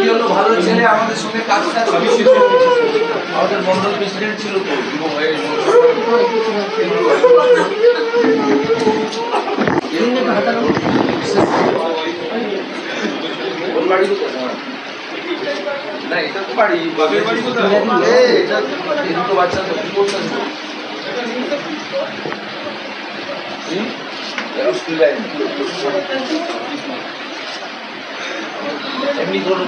কি হলো, ভালো ছেলে, আমাদের সঙ্গে কাজ কাজ আমাদের মন্ডল প্রেসিডেন্ট ছিল তো না, এটা তো বাড়ি দুটো বাচ্চা তো কি করতেন এমনি কোনো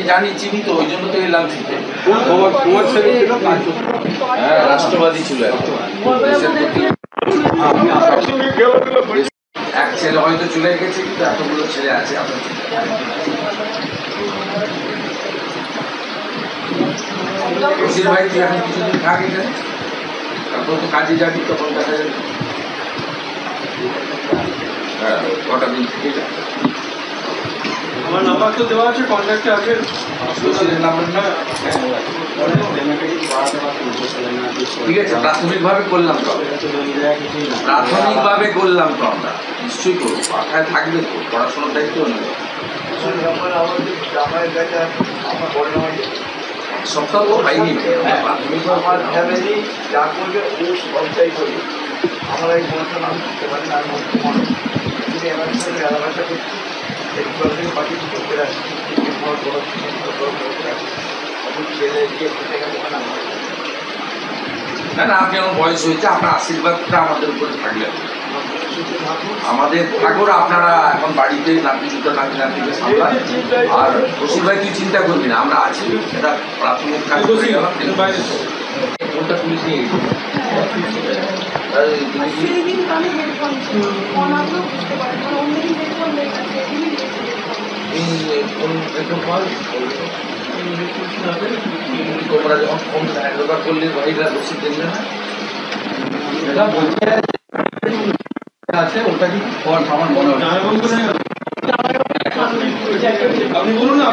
জানি, চিনি তো, ওই জন্য তো এলাম শীতে। হ্যাঁ, রাষ্ট্রবাদী ছিল এক ছেলে হয়তো চলে গেছে, কিন্তু এতগুলো ছেলে আছে আপনার ভাই। তুই এখন কিছুদিন থাক এখানে, তারপর তো কাজে যাবি, তখন দেখা যাবে। হ্যাঁ, কটা দিন থেকে যা। আমার নাম্বার তো দেওয়া আছে, কন্ট্যাক্টে আছে। ঠিক আছে, প্রাথমিকভাবে করলাম তো, প্রাথমিকভাবে করলাম তো আমরা, নিশ্চয়ই করবো। পাঠায় থাকবে তো, পড়াশোনার দায়িত্ব নেই। সপ্তাহ তো হয়নি, আমার ফ্যামিলি যা করবে ও সবটাই করবে। আমরা এই সমস্ত নাম করতে পারি না, যদি আমার সঙ্গে আলাদা করছি পাখি করতে রাখছি, ছেলে গিয়ে খেতে গেলে না না, আপনি আমার বয়স হয়েছে, আপনার আশীর্বাদটা আমাদের উপরে থাকলে, আমাদের ঠাকুর আপনারা এখন বাড়িতে নাতি জুতো নাতি নাতিকে সামলান। আর রশিদ ভাই তুই চিন্তা করবি না, আমরা আছি, এটা প্রাথমিক কাজ করে গেলাম। কোনটা পুলিশ নিয়ে গেছি তোমরা যখন ফোন হ্যান্ডওভার করলে ভাইরা রসিদ দেবে না, সেটা বলতে আছে, ওটা কি আমার মনে হয় আপনি বলুন না,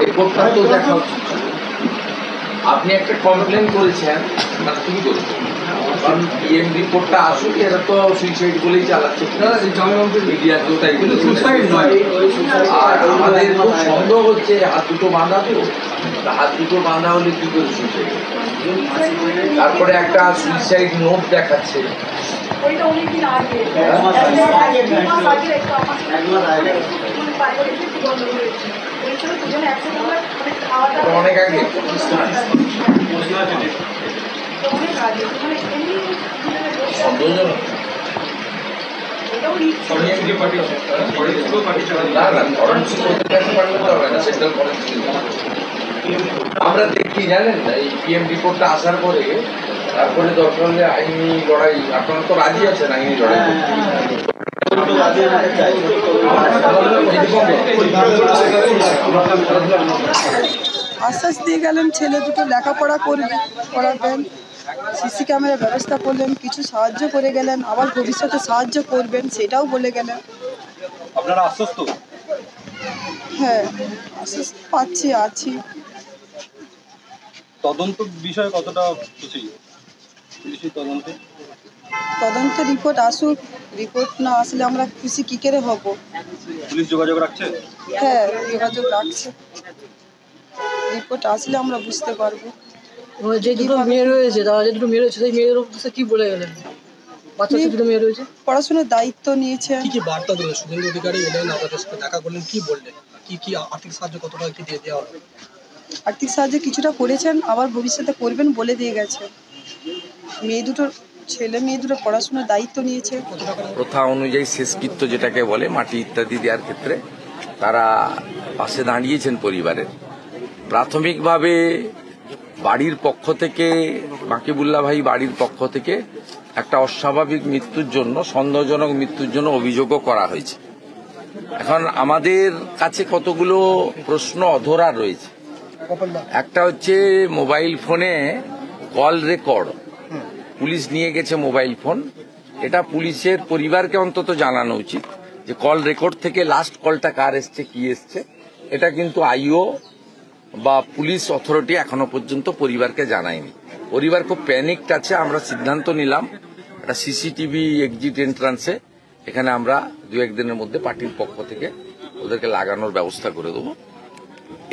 রেকর্ডটা তো দেখা উচিত। আপনি একটা কমপ্লেন করেছেন, তুমি করেছেন, পিএম রিপোর্টটা আসুক, এরা তো সুইসাইড বলেই চালাচ্ছে, মিডিয়াতে ওটাই বলে সুইসাইড নয়। আর আমাদের খুব সন্দেহ হচ্ছে হাত দুটো বাঁধা তো, হাত দুটো বাঁধা হলে কি করে সুইসাইড। তারপরে একটা সুইসাইড নোট দেখাচ্ছে, অনেক আগে আমরা দেখি, জানেন এই পিএম রিপোর্টটা আসার পরে, তারপরে দরকার হলে আইনি লড়াই। আপনারা তো রাজি আছেন আইনি লড়াই? আশ্বাস দিয়ে গেলেন ছেলে দুটো লেখাপড়া করাবেন, সিসি ক্যামেরার ব্যবস্থা করলেন, কিছু সাহায্য করে গেলেন, আবার ভবিষ্যতে সাহায্য করবেন সেটাও বলে গেলেন। আপনারা আশ্বস্ত? হ্যাঁ, আশ্বাস পাচ্ছি, আছি। তদন্ত বিষয়ে কতটা খুশি পুলিশের তদন্তে? তদন্ত রিপোর্ট আসুক, রিপোর্ট না আসলে আমরা খুশি কী করে হব। পুলিশ যোগাযোগ রাখছে? হ্যাঁ, যোগাযোগ রাখছে, রিপোর্ট আসলে আমরা বুঝতে পারবো। যে দুটো মেয়ে রয়েছে, তারা যে দুটো মেয়ে রয়েছে, সেই মেয়েদের উপর কি বলে গেলেন? বাচ্চা দুটো মেয়ে রয়েছে, পড়াশোনার দায়িত্ব নিয়েছে। কি বার্তা দিলেন? শুভেন্দু অধিকারী এলেন, আপনাদের সাথে দেখা করলেন, কি বললেন? কি আর্থিক সাহায্য কতটা কি দিয়ে দেওয়া হবে? আর্থিক সাহায্য কিছুটা করেছেন, আবার ভবিষ্যতে করবেন বলে দিয়ে গেছে। ছেলে মেয়ে দুটো পড়াশোনার দায়িত্ব নিয়েছে। প্রথা অনুযায়ী শেষকৃত্য যেটাকে বলে, মাটি ইত্যাদি দেওয়ার ক্ষেত্রে তারা পাশে দাঁড়িয়েছেন পরিবারের। প্রাথমিকভাবে বাড়ির পক্ষ থেকে, বাকিবুল্লাহ ভাই বাড়ির পক্ষ থেকে একটা অস্বাভাবিক মৃত্যুর জন্য, সন্দেহজনক মৃত্যুর জন্য অভিযোগও করা হয়েছে। এখন আমাদের কাছে কতগুলো প্রশ্ন অধরা রয়েছে। একটা হচ্ছে মোবাইল ফোনে কল রেকর্ড, পুলিশ নিয়ে গেছে মোবাইল ফোন, এটা পুলিশের পরিবারকে অন্তত জানানো উচিত। যে কল রেকর্ড থেকে লাস্ট কলটা কার এসছে কি এসছে এটা কিন্তু আইও বা পুলিশ অথরিটি এখনো পর্যন্ত পরিবারকে জানায়নি। পরিবার খুব প্যানিকড আছে। আমরা সিদ্ধান্ত নিলাম একটা সিসিটিভি এক্সিট এন্ট্রান্সে এখানে আমরা 2-1 দিনের মধ্যে পার্টির পক্ষ থেকে ওদেরকে লাগানোর ব্যবস্থা করে দেবো।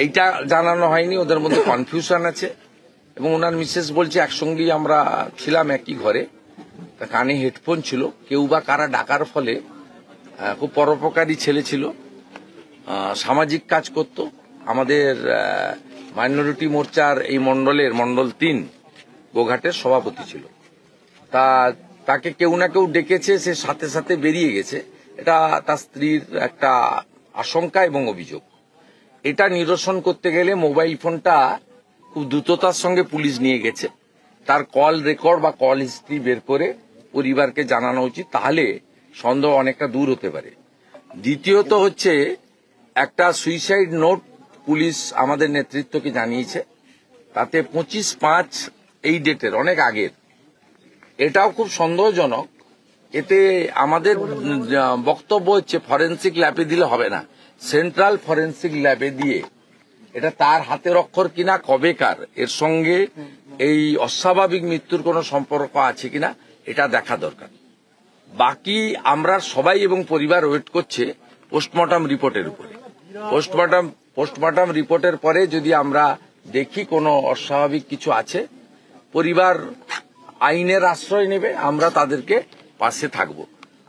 এইটা জানানো হয়নি, ওদের মধ্যে কনফিউশন আছে এবং ওনার মিসেস বলছে একসঙ্গেই আমরা ছিলাম একই ঘরে, কানে হেডফোন ছিল, কেউ বা কারা ডাকার ফলে খুব পরোপকারী ছেলে ছিল, সামাজিক কাজ করত, আমাদের মাইনরিটি মোর্চার এই মন্ডলের মন্ডল 3 গোঘাটের সভাপতি ছিল। তাকে কেউ না কেউ ডেকেছে, সে সাথে সাথে বেরিয়ে গেছে। এটা তার স্ত্রীর একটা আশঙ্কা এবং অভিযোগ। এটা নিরসন করতে গেলে মোবাইল ফোনটা খুব দ্রুততার সঙ্গে পুলিশ নিয়ে গেছে। তার কল রেকর্ড বা কল হিস্ট্রি বের করে পরিবারকে জানানো উচিত, তাহলে সন্দেহ অনেকটা দূর হতে পারে। দ্বিতীয়ত হচ্ছে একটা সুইসাইড নোট পুলিশ আমাদের নেতৃত্বকে জানিয়েছে, তাতে 25/5 এই ডেটের অনেক আগের। এটাও খুব সন্দেহজনক। এতে আমাদের বক্তব্য হচ্ছে ফরেন্সিক ল্যাবে দিলে হবে না, সেন্ট্রাল ফরেন্সিক ল্যাবে দিয়ে এটা তার হাতের অক্ষর কিনা, কবেকার, এর সঙ্গে এই অস্বাভাবিক মৃত্যুর কোনো সম্পর্ক আছে কিনা এটা দেখা দরকার। বাকি আমরা সবাই এবং পরিবার ওয়েট করছে পোস্টমর্টম রিপোর্টের উপরে। পোস্টমর্টম রিপোর্টের পরে যদি আমরা দেখি কোনো অস্বাভাবিক কিছু আছে, পরিবার আইনের আশ্রয় নেবে, আমরা তাদেরকে পাশে থাকব।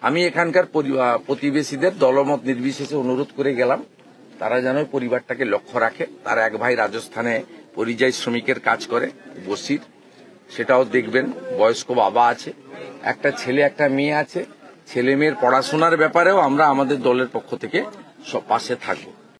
আমি এখানকার প্রতিবেশীদের দলমত নির্বিশেষে অনুরোধ করে গেলাম তারা যেন পরিবারটাকে লক্ষ্য রাখে। তার এক ভাই রাজস্থানে পরিযায়ী শ্রমিকের কাজ করে, বসির, সেটাও দেখবেন। বয়স্ক বাবা আছে, একটা ছেলে একটা মেয়ে আছে। ছেলে মেয়ের পড়াশোনার ব্যাপারেও আমরা আমাদের দলের পক্ষ থেকে পাশে থাকব।